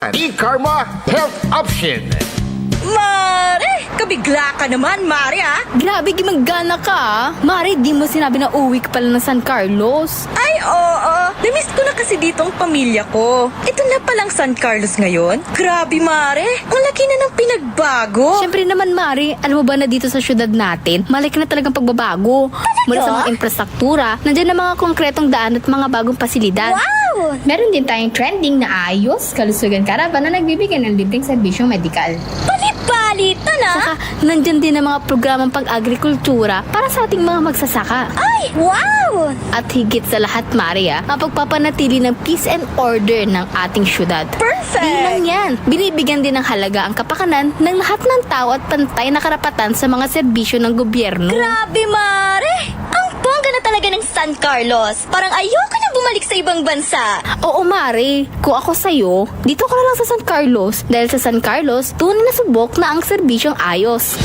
E-Karma Health Option. Mare! Kabigla ka naman, Mare, ah! Grabe, gimagana ka, ah. Mari, di mo sinabi na uwi ka pala ng San Carlos. Ay, oo. Namiss ko na kasi dito ang pamilya ko. Ito na palang San Carlos ngayon. Grabe, Mare. Ang laki na ng pinagbago. Siyempre naman, Mari, alam mo ba na dito sa syudad natin, malaki na talagang pagbabago. Mula sa mga infrastruktura, nandiyan na mga konkretong daan at mga bagong pasilidad. Wow! Meron din tayong trending na ayos, kalusugan karavan na nagbibigay ng libreng serbisyong medikal. Palit-palitan, ah! Saka, nandyan din ang mga programang pag-agrikultura para sa ating mga magsasaka. Ay, wow! At higit sa lahat, Maria, ang pagpapanatili ng peace and order ng ating syudad. Perfect! Di lang yan, binibigyan din ng halaga ang kapakanan ng lahat ng tao at pantay na karapatan sa mga serbisyo ng gobyerno. Grabe, Mare! Ang bongga na talaga ng San Carlos. Parang ayoko na bumalik sa ibang bansa. Oo, Mari. Kung ako sa'yo, dito ka na lang sa San Carlos. Dahil sa San Carlos, tunay na subok na ang serbisyong ayos.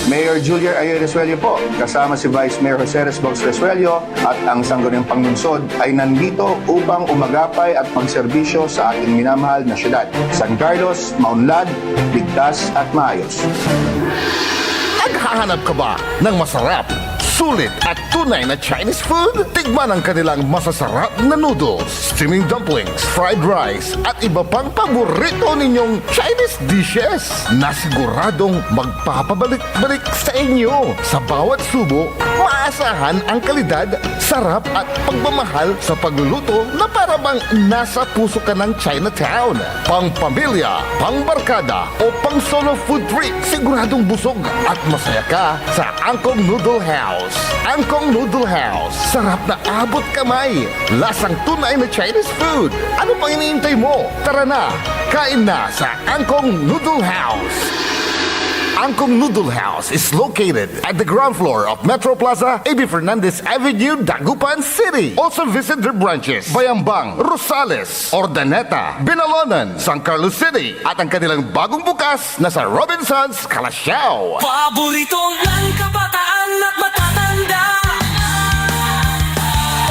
Mayor Julia Ayer Resuello po, kasama si Vice Mayor Jose Resbox Resuello at ang Sangguniang Panglungsod ay nandito upang umagapay at magserbisyo sa ating minamahal na syudad. San Carlos, maunlad, ligtas at maayos. Naghahanap ka ba ng masarap, sulit at tunay na Chinese food? Tikman ang kanilang masasarap na noodles, steaming dumplings, fried rice at iba pang paborito ninyong Chinese dishes na siguradong magpapabalik-balik sa inyo. Sa bawat subo, maasahan ang kalidad, sarap at pagmamahal sa pagluluto na para bang nasa puso ka ng Chinatown. Pang pamilya, pang barkada o pang solo food trip, siguradong busog at masaya ka sa Angkong Noodle House. Angkong Noodle House. Sarap na abot kamay. Lasang tunay na Chinese food. Ano pang iniintay mo? Tara na, kain na sa Angkong Noodle House. Angkong Noodle House is located at the ground floor of Metro Plaza, A.B. Fernandez Avenue, Dagupan City. Also visit their branches, Bayambang, Rosales, Ordaneta, Binalonan, San Carlos City, at ang kanilang bagong bukas na sa Robinsons, Calasiao. Paborito ng kabataan at matatanda.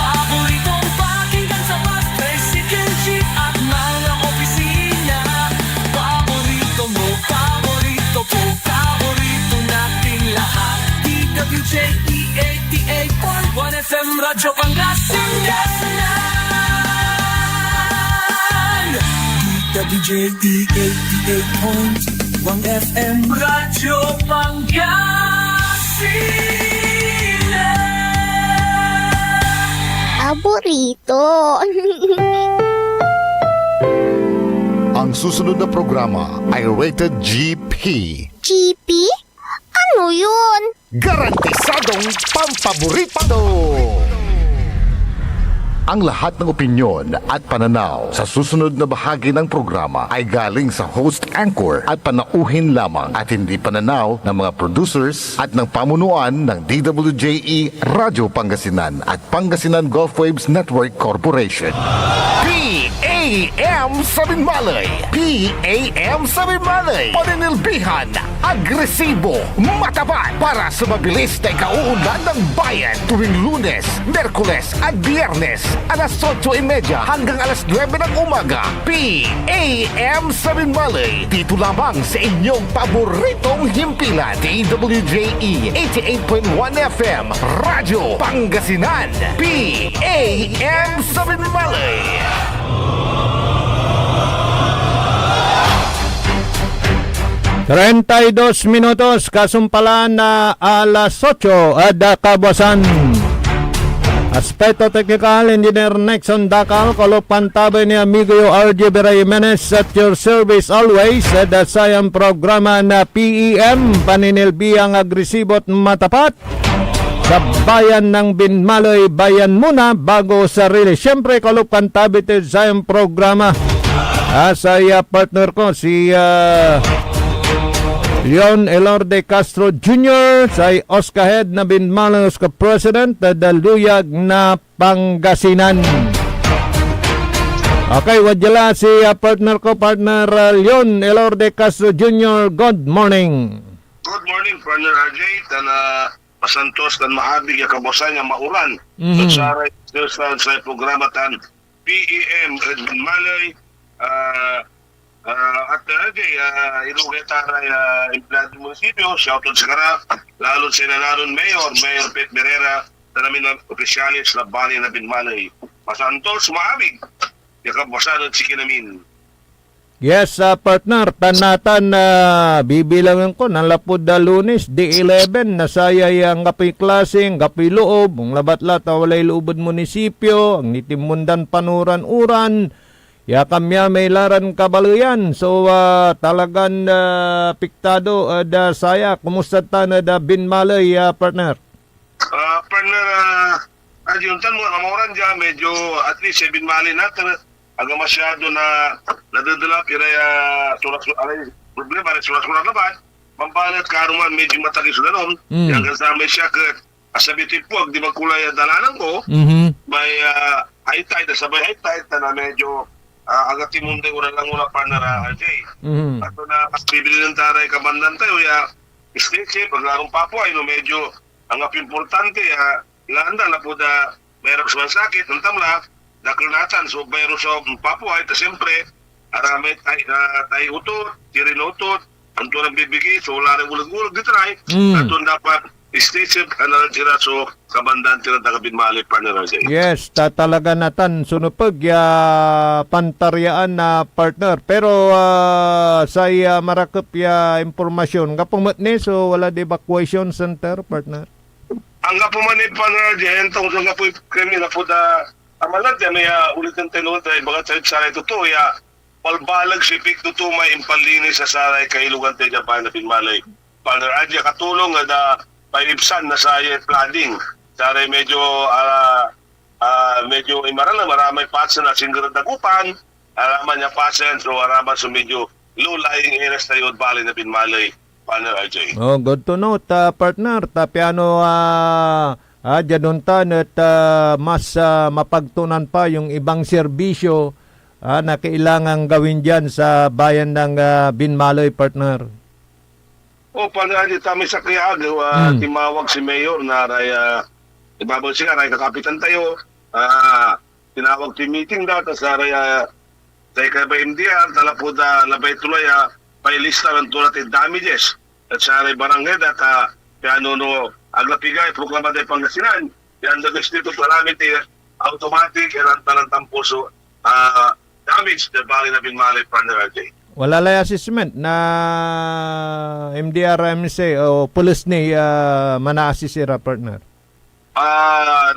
Paboritong pakinggan sa bus, tricycle, jeep at mga opisina. Paborito mo, paborito ko, paborito nating lahat. DWJE 88.1 FM Radyo Pangasinan. DWJE 88.1 FM Radyo Pangasinan. Paborito. Ang susunod na programa ay rated GP. GP? Ano yun? Garantisadong pampaborito! Ang lahat ng opinyon at pananaw sa susunod na bahagi ng programa ay galing sa host anchor at panauhin lamang at hindi pananaw ng mga producers at ng pamunuan ng DWJE Radio Pangasinan at Pangasinan Gulf Waves Network Corporation. PAM Sabinmalay! PAM Sabinmalay! Paninilbihan, agresibo, matapat para sa mabilis na ikauunlad ng bayan tuwing Lunes, Merkules at Biyernes alas 8:30 hanggang alas 9 ng umaga. PAM Sabinmalay! Dito lamang sa inyong paboritong himpilan. DWJE 88.1 FM Radyo Pangasinan. PAM Sabinmalay! 32 minutos, kasumpalan na alas 8 at kabuasan. Aspeto Technical, Engineer Nexon Dacal, Kolopan Tabay ni amigo RJ Vera Jimenez at your service always sa dasayang programa na PEM, paninilbiyang agresibo at matapat. Sa bayan ng Binmaloy, bayan muna bago sarili. Siyempre, Kolopan Tabay sa dasayang programa. Sa partner ko, si Leon Elorde Castro Jr. sa Oscar na Binmalos ka President na daluyag na Pangasinan. Okay, wadjala si partner ko, partner Leon Elorde Castro Jr. Good morning. Good morning, partner RJ. Pasantos dan maabig yung kabosan yung maulan. Sa programa tan PEM Malay Ilugay taray empleyado ng munisipyo, shoutout sa kara, lalo sa nananon Mayor Pet Berera, na namin ng opisyalis na bali na binmalay. Pasantol, sumabig, yakabasanod si kinamin. Yes, partner, tanatan na bibilangan ko ng lapod na Lunes, D11, nasayay ang kapi klaseng, kapi loob, ang labat-lat, walay loobod munisipyo, ang nitimundan panuran-uran, yakamya may laran kabaluyan. So, talagang piktado da saya. Kumusta ta na da binmalay, partner? Partner, adyuntan mo, kamoran dyan, medyo at least binmalay natin, aga masyado na nadadala, piraya problema rin sulat-sulat laban, mambalat karuman medyo matagis na nun, yung kasama siya asabitin po, di magkulay ang dalanan ko, may high tide, sabay high tide na medyo agad timunday ko na lang una partner RJ. Ato na bibili ng taray kabandan tayo, stage, paglarong papo ay no medyo ang importante, ilanda na po da mayroon sa sakit, ng tamla, nakalatan, so mayroon sa papo ay, siyempre, aramay tayo utot, tirin-utot, ang turang bibigay, so wala rin ulag-ulag ditray, ato dapat stage, tira, so kabandan tira takabinmali partner RJ. Yes, talaga natan sunupag ya pantaryaan na partner. Pero say marakop ya impormasyon. Kapumot ni, so wala di evacuation center, partner? Ang kapumanip partner RJ, entong sa kapoy krimi na po da amalat ya may ulitin tayo tayo, baga tayo saray totoo, ya palbalag sipik totoo may impalinis sa saray kailugan tayo Japan na pinmalay. Partner RJ, katulong nga da paibsan na sa flooding. Saray medyo imaral na maramay patsa na singgarad dagupan, araman niya patsa, so araman so medyo low-lying areas na yun, bali na pinmalay, partner RJ. Oh, good to know, partner. Piano dyanuntan at mas mapagtunan pa yung ibang serbisyo na kailangang gawin dyan sa bayan ng Binmaloy, partner. Partner RJ, tami sa kriag, timawag si Mayor na ibabaw siya, kakapitan tayo, tinawag ti meeting data sa tayo kaya ba MDR, tala po da labay tuloy, pailista ng tulad yung damages, at sa barangay data, piano no, aglapigay, proklama tayo Pangasinan, yan da dito paramit, automatic, ilan talang tampuso, damage, na bali na binmalay, partner RJ. Wala lay assessment na MDRMC o pulis ni mana-assisira, partner?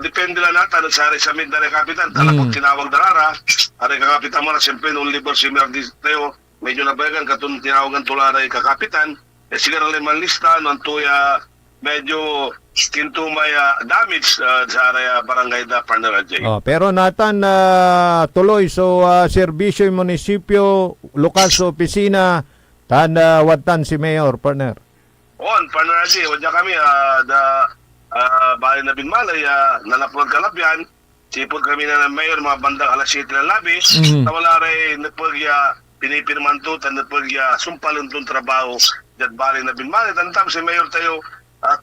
Depende lang natin sa resamit na kapitan. Talapot tinawag na rara. Aray kakapitan mo na siyempre nung liber si Merdi tayo. Medyo nabayagan katong tinawagan tularay kakapitan. Sigara limang lista nung tuya medyo kinto may damage sa area barangay da partner RJ. Pero natan tuloy so serbisyo yung munisipyo, lokal sa opisina, watan si Mayor, partner. Partner RJ, wadya kami bahay na binmalay, nalapag kalapyan, sipod kami na ng Mayor, mga bandang alas 7 na labi, na wala rin napagya pinipirman to, napagya sumpalin itong trabaho, dyan bahay na binmalay, tantam si Mayor tayo,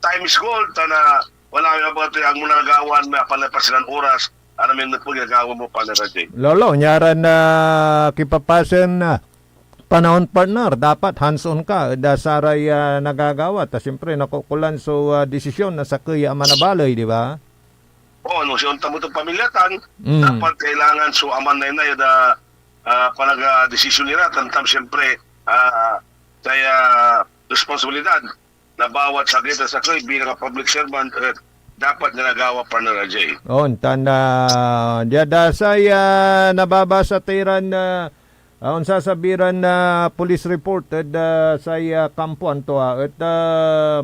time is gold, na wala nga ba ito yung muna nagawan, may palapasin ng oras, namin na po gagawa mo pa na RJ. Lolo, nyaran na kipapasen na panahon, partner, dapat hands-on ka, saray nagagawa, ta siyempre nakukulan so desisyon na sa kaya manabaloy, di ba? No, siya unta mo itong pamilyatan, dapat kailangan so aman na yun na desisyon nila, tantam siyempre kaya responsibilidad na bawat sakit sa kayo bilang public servant dapat nilagawa pa na RJ. Diyada saya nababasa tiran na sasabiran na police report saya kampo anto at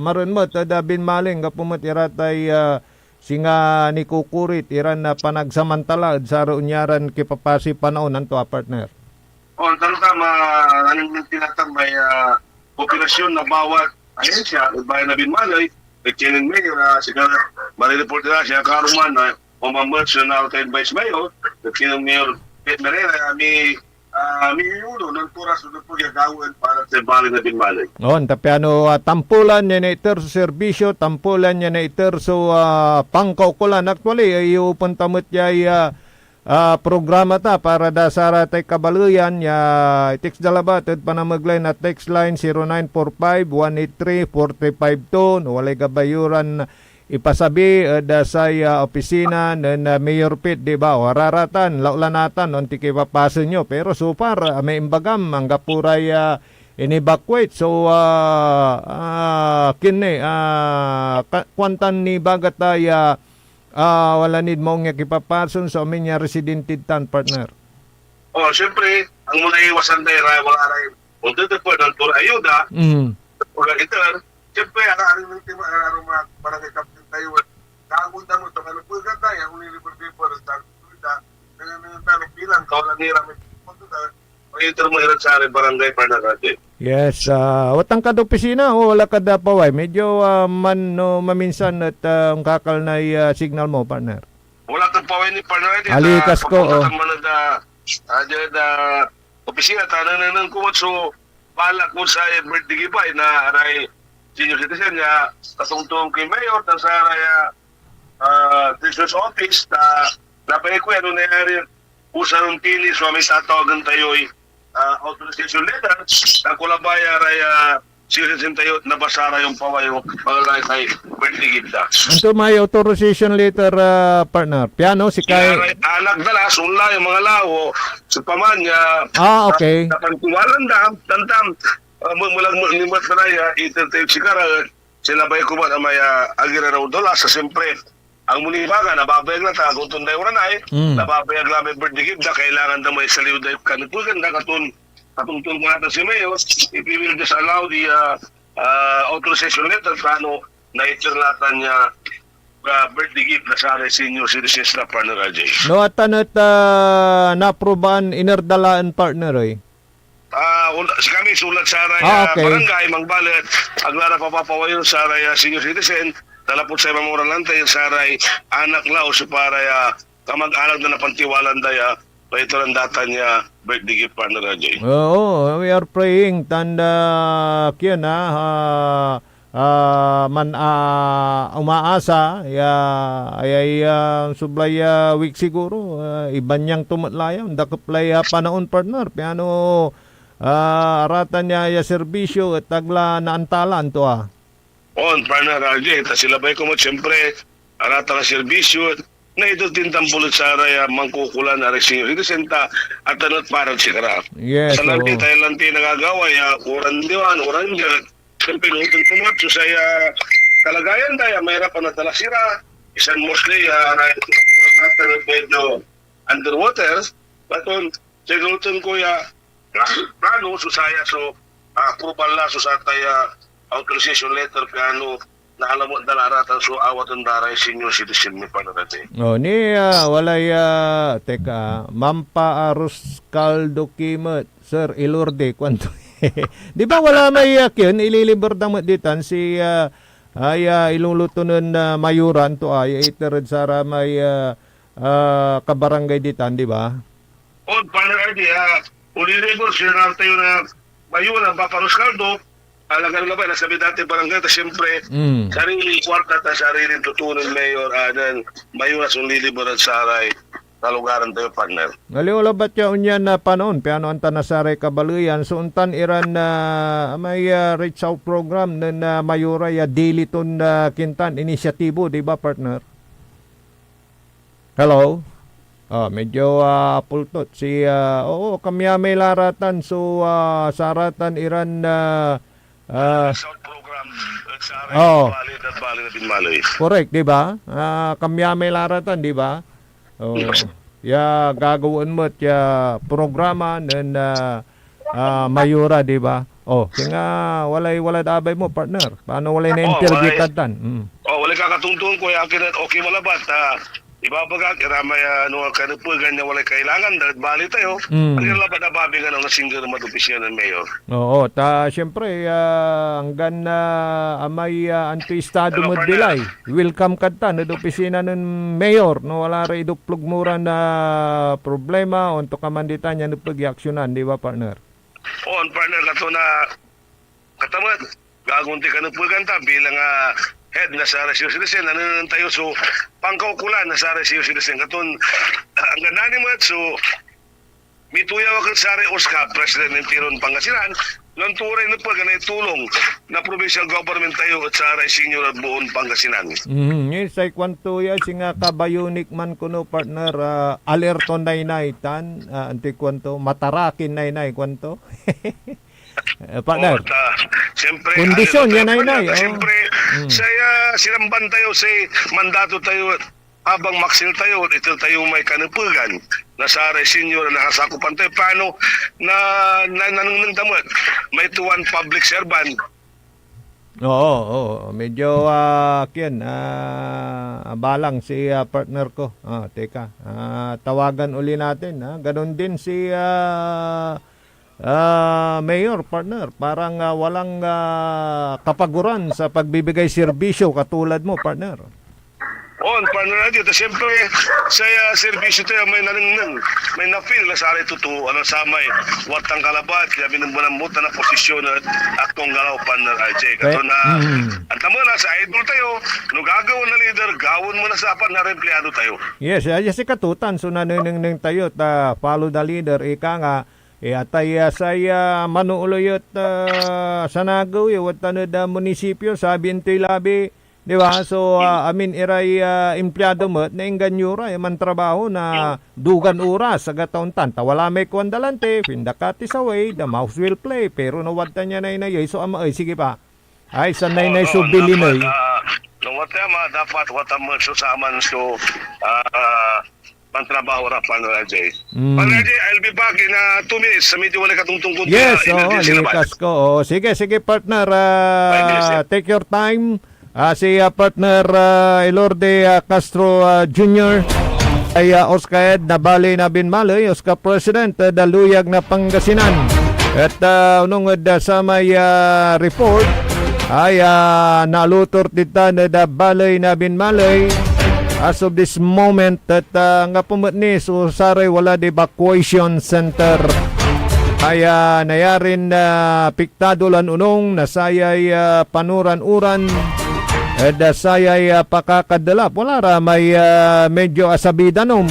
marunmot binmaling kapumot iratay singa ni kukurit iran na panagsamantala sa runyaran kipapasi panahon anto partner. Tama anong tinatang may operasyon na bawat ahensya, bayan na binmalay, Lieutenant Mayor, sigara, marireport na siya, karuman na umamerge na retired Vice Mayor, Lieutenant Mayor Pet Merera, may yulo ng turas na pagkagawin para sa bayan na binmalay. Tapiano, tampulan niya na iter sa serbisyo, tampulan niya na iter sa pangkaukulan. Actually, iupuntamot niya programa ta para da sara tay kabaluyan ya text dalabat at panamagline at text line 0945-183-45 no walay gabayuran ipasabi da sa opisina ng Mayor Pete, di ba? O raratan, laulanatan, onti kay papaso nyo. Pero so far, may imbagam, ang gapuray in-evacuate. So, kwantan ni bagataya wala need mo nga kipapason sa uminya residentid tan partner. Siyempre, ang muna iwasan tayo, wala rin. Kung dito po, ng tour ayuda, wala ito, siyempre, ang ng tema, ang mga barangay captain tayo, nakakunta mo ito, kalupugan tayo, ang uniliberty po, ang tanong bilang, kawalan nila, may ito mo iran sa akin barangay Parnacate. Yes, watang kad opisina o wala kada paway. Medyo maminsan at ang kakal na signal mo, partner. Wala kang paway ni Parnacate. Alikas ko, oh. Opisina, tanan ko so balak ko sa birthday gibay na aray senior citizen niya, katungtong kay Mayor, na sa aray Treasurer's Office, na napay ko yan, nangyari usa ng pili, so may tatawagan tayo'y authorization letter na kulabaya ray citizen tayo nabasara yung paway yung pangalay kay birthday gibda. Anto may authorization letter, partner? Piano, si Kay... Nagdala, sunla yung mga lawo, sa pamanya, okay. Napantiwalan da, tantam, mulang nimat na raya, itertayo sigara, sila ba yung kumat na may agira raw dola, sa siyempre, ang munibaga, nababayag na ta, kung tunday oran ay, nababayag lang may birthday gift na kailangan na may saliw na yung kanitugan na katungtun ko natin si Mayo, if we will just allow the authorization letter, paano na itirlatan niya birthday gift na sa senior citizens na partner Ajay. No, at na-aproban, inardalaan partner eh. Kami sulat sa araya okay. Barangay, Mangbalat, aglara papapawayo sa araya senior citizen, talapot sa mga moralante sa aray anak lao sa paraya kamag-anak na napantiwalan daya pa ito ang data niya birthday gift partner Ajay. Oo, we are praying tanda kyan umaasa ay sublay week siguro iban niyang tumatlayaw dakuplay panahon partner piano aratan niya serbisyo at tagla na antalan to partner RJ, sila ba'y kumot siyempre arata nga serbisyo na ito tintambulot sa araya mangkukulan na senior citizen ta at anot parang sikara. Yes, sa lanti tayo lanti nagagawa uran diwan, uran dyan siyempre nutong kumot so saya kalagayan daya mayroon pa na talasira isan mostly araya natin medyo underwater baton sinuton ko plano so saya so approval na so sa tayo authorization letter piano na alam mo dalaratan so awat ang daray senior citizen ni panarate. Ni walay teka Mampa Arus Caldo Kimot Sir Ilorde kwanto. Di ba wala may yun ililibor damot ditan si ay iluluto nun mayuran to ay itered sara may kabarangay ditan di ba? Panarate ulilibor siya tayo na mayuran Paparus Caldo alagan na ba, nasabi dati barangay, siyempre, sarili kwarta ta sarili tutunan mayor, mayuras ang liliberan sa aray, talugaran tayo partner. Naliwala ba't ya unyan na panon, piano ang tanasaray kabaluyan, so untan iran na may reach out program na mayura ya daily ton kintan, inisyatibo, di ba partner? Hello? Medyo pultot si kamya may laratan, so saratan iran South program sa aray, bali na binmaloy. Correct, di ba? Kamya may laratan, di ba? Gagawin mo ya programa ng mayura, di ba? Kaya wala dabay mo, partner. Paano walay na interview tatan? Walay kakatungtong ko yung okay malabat, ibabagag, iramay ang kanupugan niya walay kailangan, dahil bali tayo, ang laban na babingan ang nasinggan ng matupisyan ng mayor. Oo, siyempre, hanggang amay anti-estado mo dilay. Welcome ka ta, na opisina ng mayor, no, wala rin iduplog mura na problema, unto kamanditan niya nupag-aksyonan, di ba, partner? Partner, kato na, katamat, gagunti ka nupugan ta, bilang head na sa Rescue Citizen, nanan tayo so pangkaukulan na sa Rescue Citizen. Katon, ang gandani mo so mituyaw ka sa Oscar, President ng Tiron Pangasinan, nang turay na pa ganay tulong na provincial government tayo at sa senior at buon Pangasinan. Yes, ay kwanto ya singa kabayunik man kuno partner alerto nay tan anti kwanto matarakin nay kwanto. Partner. Siyempre, Kondisyon yan ay. Siyempre, saya silamban tayo sa mandato tayo habang maksil tayo, ito tayo may kanupugan na sa senior na nakasakupan tayo. Paano na nanunang damot? May tuwan public servant. Oo. Medyo balang si partner ko. Teka. Tawagan uli natin. Ganon din si Mayor, partner. Parang walang kapaguran sa pagbibigay serbisyo katulad mo, partner. Partner na dito. Siyempre, sa servisyo tayo may nanunang, may na-feel na sa ito to, sa may watang kalabat, kaya binambutan na posisyon at aktong galaw, partner RJ. Kato na, ang tamo na sa idol tayo, no gagawin na leader, gawin mo na sa apat na empleyado tayo. Yes, si katutan, so nanunang tayo, follow the leader, ika nga, atay saya manuuluyot sa nagaw, wat da munisipyo, sabi into'y labi, di ba? So, iray empleyado mo, na inganyura, man trabaho na dugan oras sa gatauntan. Wala may kwandalante, pindakati sa way, the mouse will play, pero nawata niya na inayay, so sige pa. Ay, sanay na subili na dapat watam susaman so pantrabaho ra pa na Jay. I'll be back in 2 minutes. Sa medyo wala katungtungkod. Yes, likas ko. Sige, partner. Take your time. Si partner Elorde Castro Jr. ay Oscar na bali na binmaloy, Oscar President, daluyag na Pangasinan. At unong sa may report ay nalutor dita na balay na binmaloy. As of this moment, at nga pumatni, so saray wala de evacuation center. Kaya nayarin piktado lan unong, nasayay panuran-uran, at nasayay pakakadalap. Wala ra, may medyo asabidanom.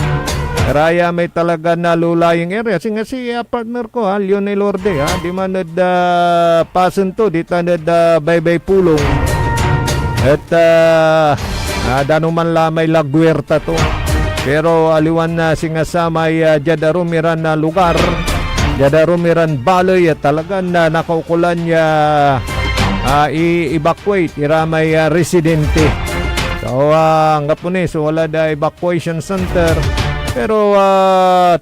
Raya may talaga na lulaying area. Singa si partner ko, Lionel Lorde, di man pasan to, di tanad baybay pulong. At danuman lamay lagwerta to. Pero aliwan na singasamay jadarumiran na lugar, jadarumiran baloy at talagang nakaukulan niya i-evacuate iramay residente. So nga po ni, so wala da evacuation center. Pero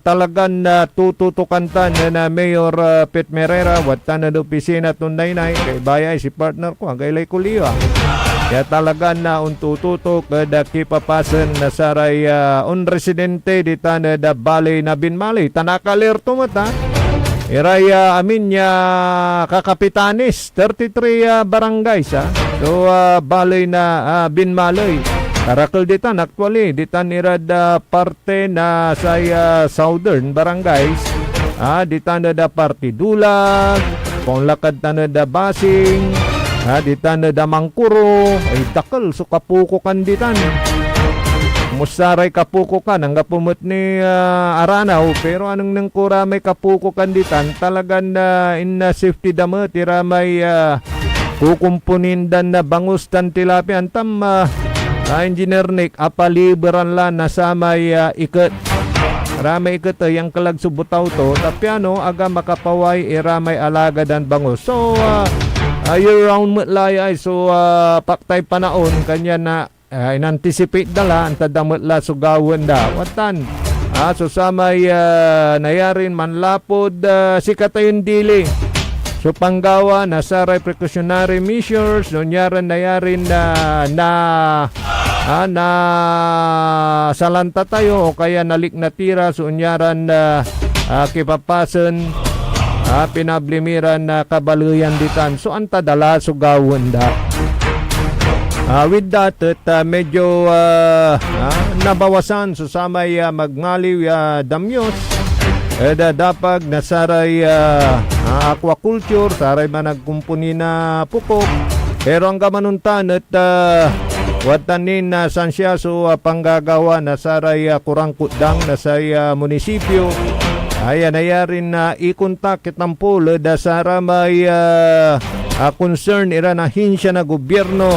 talagang tututukan na Mayor Pet Merera, watan na do pisina tunay na kay bayay si partner ko, ang gaylay kuliyo. Kaya talaga na untututok da kipapasan na saray unresidente di tana da balay na binmali. Tanakalerto mo ta. Iraya amin niya kakapitanis 33 barangays So balay na binmaloy. Karakal ditan actually ditan irad parte na sa southern barangays. Ditan da parte Dulag, Ponglakad tana da Basing, ditan da Mangkuro, ay dakal so kapuko kanditan. Musaray kapuko kan ang kapumot ni Aranaw, pero anong nang kura may kapuko kanditan talagang in safety damo tira may kukumpunin dan na bangus dan tilapia antam Engineer Nick apaliberan la na sa may ikat. Ramay ikat yung kalag subutaw to, tapiano aga makapaway iramay alaga dan bangus. So year round matlay ay so paktay panaon kanya na in-anticipate dala ang tadamot la sugawan da watan so sa may nayarin manlapod sikatayon dili so panggawa na saray precautionary measures nunyaran nayarin na salanta tayo o kaya nalik na tira so unyaran kipapasan pinablimiran na kabaluyan ditan so anta dala sugawan da. With that, medyo nabawasan so samay magnaliw damyos dapag nasaray aquaculture, saray man nagkumpuni na pukok Pero ang kamanuntan at watanin na sansya so panggagawa na saray kurangkutdang na sa munisipyo. Ayan, ayarin na ikontak kitampol da sara may concern ira na hinsya na gobyerno.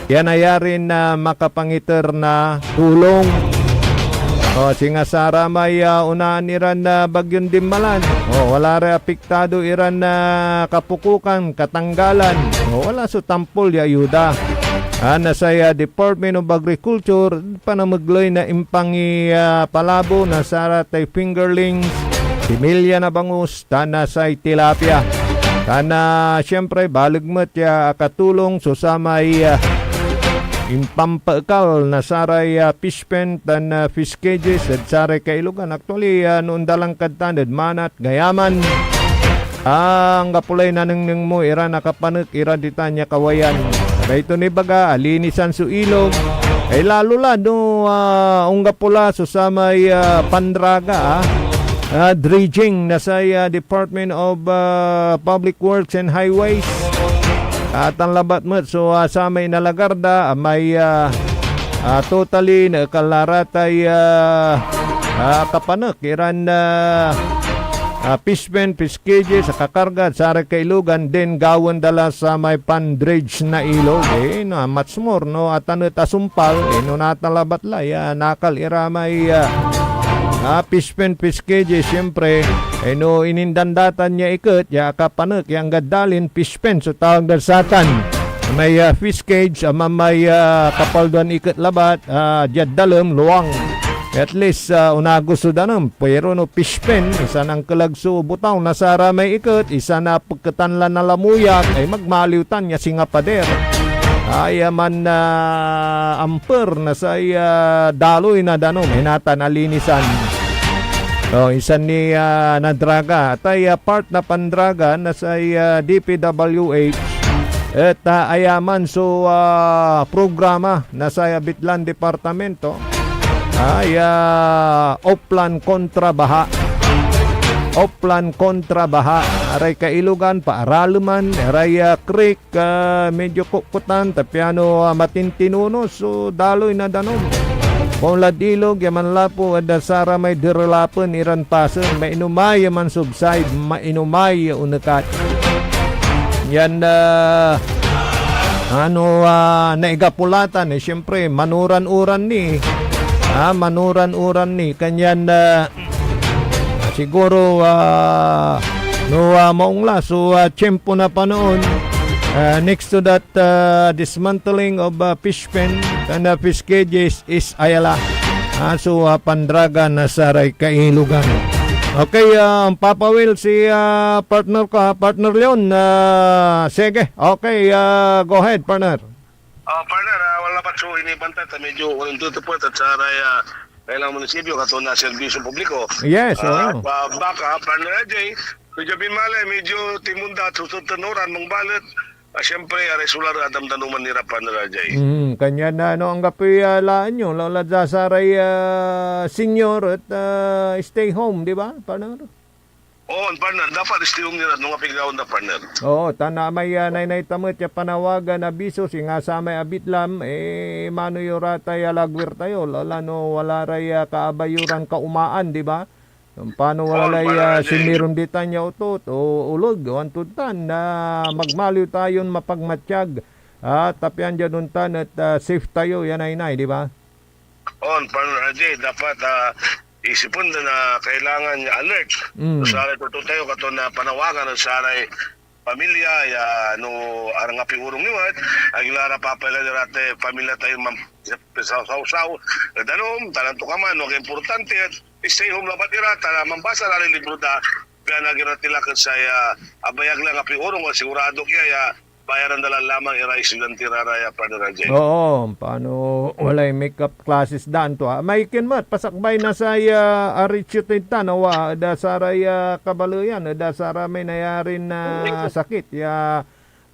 Yan ayarin na makapangiter na tulong. O, singa sara may unahan iran na bagyon dimmalan. O, wala rin apektado iran na kapukukan, katanggalan. O, wala so tampol ya ayuda. Nasaya Department of Agriculture panamagloy na impangi palabo na sara tay fingerlings, similya na bangus, tana say tilapia. Tana siyempre baligmat ya katulong susamay impampakal na saray fish pen tan fish cages at saray kailugan. Actually noon dalang kadtanad manat gayaman. Ang kapulay na nang mo ira nakapanek ira ditanya kawayan. Dahito ni baga alinisan su ilog. Ay lalo la no ungga pula susamay pandraga dredging na sa Department of Public Works and Highways. At ang labat mo so sa may nalagarda may totally na kalaratay kapanek iran fishpen, fish cages, sa kakarga sa kailugan din gawon dala sa may pan-dredge na ilog much more no at ano tasumpal no natalabat la nakal ira may fishpen, fish cages siyempre no inindandatan niya ikot ya kapanek yang gadalin fishpen so tawag darsatan may fish cage may kapalduan ikot labat jad dalem luwang. At least unago sudanam pero no fish pen isa nang kalagso butaw na sara may ikot isa na pagkatanlan na lamuyak ay magmaliutan niya singa pader ay man amper na sa daloy na danom hinata na linisan. So isa ni nadraga tay part na pandraga na sa DPWH at ayaman so programa na sa Bitlan Departamento ay Oplan kontra baha. Oplan kontra baha. Aray kailugan paaraluman, aray creek medyo kukutan tapiano matintinuno so daloy na danom. Kung ladilog yaman lapo at sara may direlapan iran pasen mainumay yaman subside mainumay unakat. Yan naigapulatan siyempre manuran-uran ni manuran-uran ni kanyan siguro maungla so tiyempo na pa noon next to that dismantling of fish pen and fish cages is ayala so pandraga na saray kailugan. Okay, Papa Will si partner ko partner Leon sige okay go ahead partner. Partner, wala pa so inibantay ta medyo walang tutupot at sa kailang munisipyo kato na serbisyo publiko. Yes, baka partner Jay, medyo bimale, medyo timunda at susutunuran mong balit. Siyempre, aresular adam danuman nira partner Jay. Kanya na ang gapi laan nyo, laulad sa saray senior at stay home, di ba partner? Oo, partner, dapat istiyong nila nung apigawon na partner. Oo, tana may nainay tamot ya panawagan na biso singa sa may abitlam mano yura tayo lagwir tayo lala no wala ray kaabayuran kaumaan di ba? Paano wala sinirum di tanya utot o ulog wantutan na magmaliw tayon mapagmatsyag tapian dyan untan at safe tayo yan ay di ba? Oo, partner Jay, dapat isipon na kailangan niya alert. So, saray tuto tayo kato na panawagan ng saray pamilya ya no arang api urong niwat aglara papala rate pamilya tayo saw danom talanto ka man no importante at stay home labat irata mambasa ra libro da kana ginatila kan saya abayag lang api urong sigurado kaya bayaran dalan lamang iray silang tiraraya para radya. Oo, paano walay makeup classes daan to may kinmat pasakbay na sa arichutin nawa da saray kabaluyan da sara may nayarin na sakit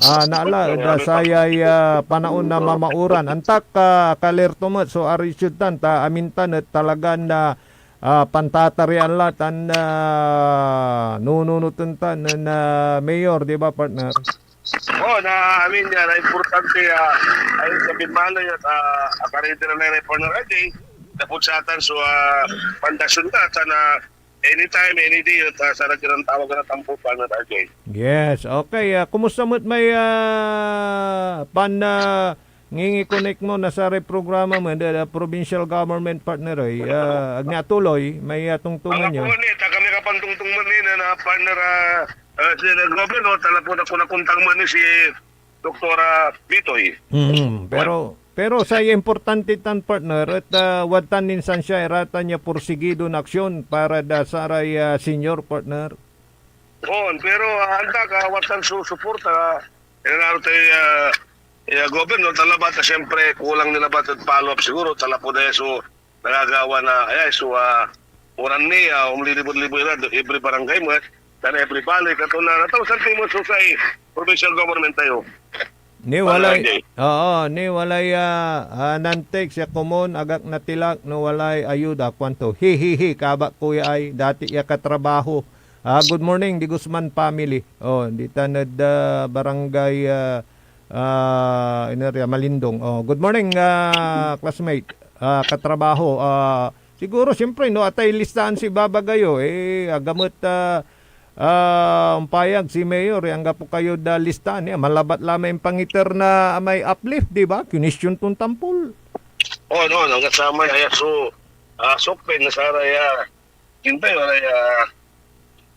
naala da sayay panaon na mamauran antak kalertomat so arichutan ta amintan at talagan na pantatarian latan na nununutuntan na mayor di ba partner? na amin niya na importante ay sa Binmalay at akarete na na partner RJ tapos sa atan so pandasyon na sana anytime, any day at sana kinang tawag na tampo partner RJ. Yes, okay. Kumusta mo't may ngingi-connect mo na sa programa mo, the provincial government partner ay agnya tuloy, may tungtungan nyo. Mga po ni, kami kapantungtung mo ni na partner si Governor, tala po na kunakuntang mo ni si Doktora Bitoy. Pero sa importante tan partner at watan ninsan siya irata niya porsigido na aksyon para da saray senior partner. Pero handa ka watan susuporta lalo tayo Governor talabat na siyempre kulang nila ba at follow up siguro tala po na so nagagawa na uran niya umlilibot-libot na every barangay mo dan every balik at na natawsan tayo mo sa provincial government tayo. Ni walay nantek siya kumon agak natilak no walay ayuda kwanto hihihi kabak kuya ay dati ya katrabaho. Good morning di Guzman family. Di tanad barangay Inerya Malindong. Good morning classmate katrabaho. Siguro siyempre no atay listahan si Babagayo gamot umpayag si Mayor, hangga po kayo da listahan niya. Malabat lamang yung pangiter na may uplift, di ba? Kinisyon tong tampol. Hanggat sa may so sokpen na saraya kintay,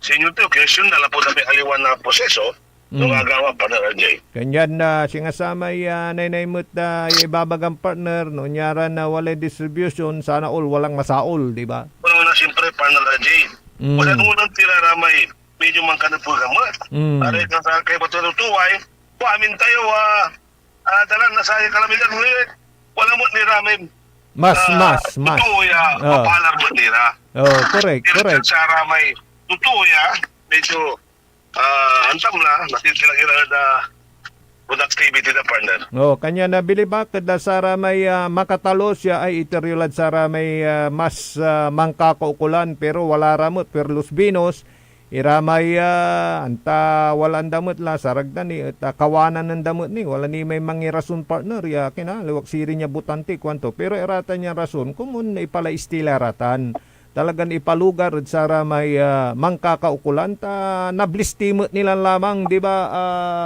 sinyo tayo, kinisyon na lang po na may aliwan na proseso, nungagawa pa na RJ. Kanyan na, singasamay nainaymot na ibabagang partner, no, nyara na walay distribution, sana all walang masaol, di ba? Na siyempre, partner RJ. Wala nunang tiraramay, medyo man ka na po gamot. Para ikaw sa kay Batutuway, amin tayo, dalan na sa kalamitan ulit. Wala mo ni Ramay. Mas. Tutuya, papalar mo nila. Correct. Sa Ramay, tutuya, medyo antam na, natitilang na productivity na partner. Kanya nabili ba kada sara may makatalo siya ay iteryulad sara may mas mangkakaukulan pero wala ramot perlos binos iramay anta walang damot la saragdan ni at kawanan ng damot ni wala ni may mangirason partner ya kinaliwak siri niya butante kwanto pero irata niya rason kumun na ipala istilarataan talagang ipalugar sa may mangkakaukulan ta nablistimot nila lamang di ba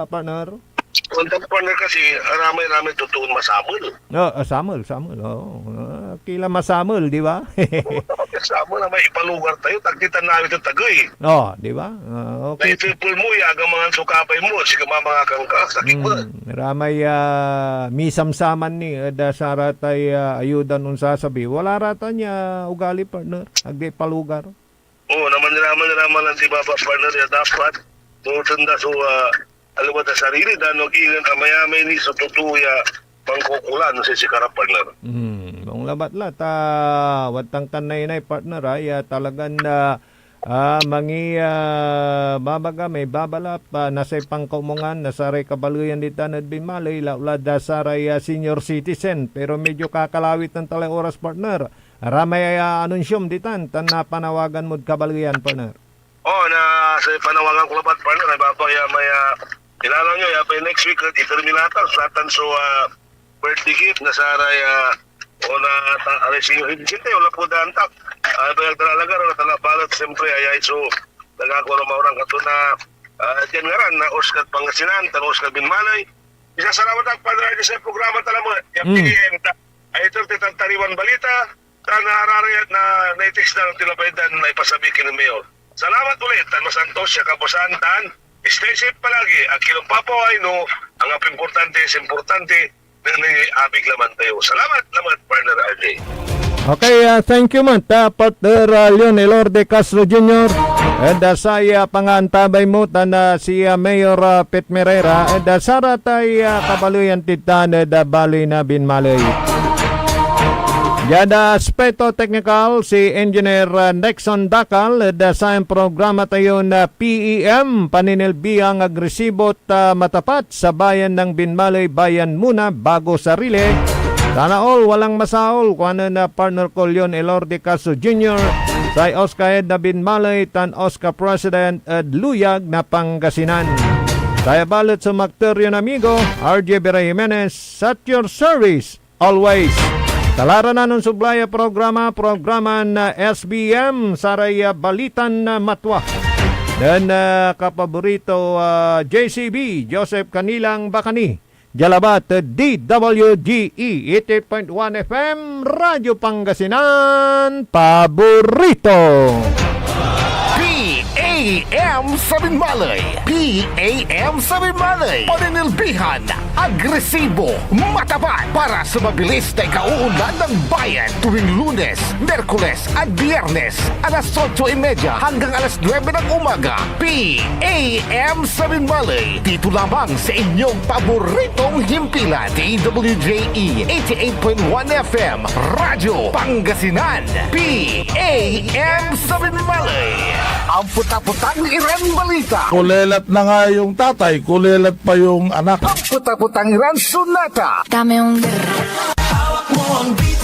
partner? Kontak partner kasi ramay tutuon masamol. Samol. Kila masamol, di ba? Samol na may ipalugar tayo, tagtitan namin ito tagoy. Di ba? Okay. Na-triple mo, yagang mga sukapay mo, sige mga kangka, sakit mo. Ramay misamsaman ni dasara tay ayudan nun sasabi. Wala rata niya ugali partner, agdi palugar. Naman lang si Baba partner ya dapat. Tunda so aluwat na sarili dahil nag-iingan kamay-amay ni sa tutuya pangkukulan si karap partner. Ang labat la watang tanay-nay partner ay talagang babaga may babalap nasay pangkaumungan nasaray kabaluyan di tanad Binmalay laulad saray senior citizen pero medyo kakalawit ng talay oras partner. Ramay anunsyom di tan na panawagan mo kabaluyan partner. Na sa panawagan ko labat partner ay babaya may kilala nyo, next week, iterminata, satan so birthday gift na saray na aray sinyo hinsinte, wala po dantak. Bayag talaga, natalabalat, siyempre, so, nagagawa ng maurang kato na dyan nga ran, na Oscar Pangasinan, tan Oscar Binmalay. Isasalamat ang padradi sa programa tala mo, ay ito, titantariwan balita, na hararayat na naitext na tilapaydan na ipasabikin ng Mayor. Salamat ulit, Tan Masantos, siya kapusan, Tan. Stay safe palagi. Ang kilong papaway, ang importante na abig laman tayo. Salamat, partner RJ. Okay, thank you man. Partner Leonel Orde Castro Jr. And saya pangantabay mo na si Mayor Pet Merera. And saratay kabaluyan titan baloy na Binmalay. Yada aspeto technical si Engineer Nexon Dakal sa programa tayo na PEM paninilbihang agresibot matapat sa bayan ng Binmalay bayan muna bago sarili. Sana all walang masaol kuano na partner ko Leon Elorde Caso Jr. sa Oscar na Binmalay tan Oscar President Luyag na Pangasinan. Kaya balot sa Macterion amigo, RJ Vera Jimenez, at your service, always. Talara na ng sublaya programa na SBM, Saraya Balitan na Matwa. Dan kapaborito JCB, Joseph Kanilang Bakani. Jalabat, DWGE, 88.1 FM, Radyo Pangasinan, paborito. PAM Sabinmalay. PAM Sabinmalay. Paninilbihan, agresibo, matapat para sa mabilis na ikauunlad ng bayan tuwing Lunes, Merkules at Biyernes alas 8:30 hanggang alas 9 ng umaga. PAM Sabinmalay. Dito lamang sa inyong paboritong himpilan. DWJE 88.1 FM, Radyo Pangasinan. PAM Sabinmalay. Ang puta-putang Iran balita. Kulelat na nga yung tatay, kulelat pa yung anak. Ang puta-putang Iran sunata. Hawak mo ang beat.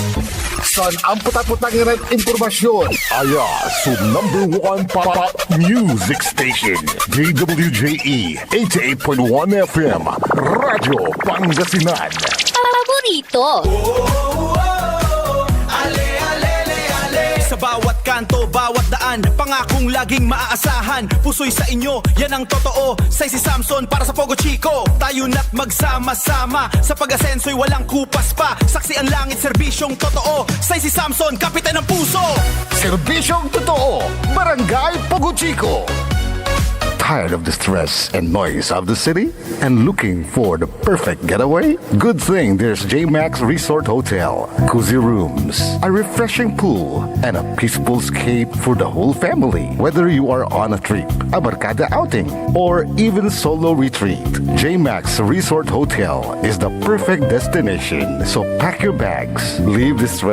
Son ang puta-putang Iran impormasyon. Aya sa #1 pop music station. DWJE 88.1 FM. Radyo Pangasinan. Paborito. Sa bawat kanto, bawat daan, pangakong laging maaasahan. Puso'y sa inyo, yan ang totoo. Say si Samson para sa Pogo Chico. Tayo na't magsama-sama. Sa pag-asenso'y walang kupas pa. Saksi ang langit, serbisyong totoo. Say si Samson, kapitan ng puso. Serbisyong totoo. Barangay Pogo Chico. Tired of the stress and noise of the city and looking for the perfect getaway? Good thing there's JMax Resort Hotel. Cozy rooms, a refreshing pool, and a peaceful escape for the whole family. Whether you are on a trip, a barkada outing, or even solo retreat, JMax Resort Hotel is the perfect destination. So pack your bags, leave the stress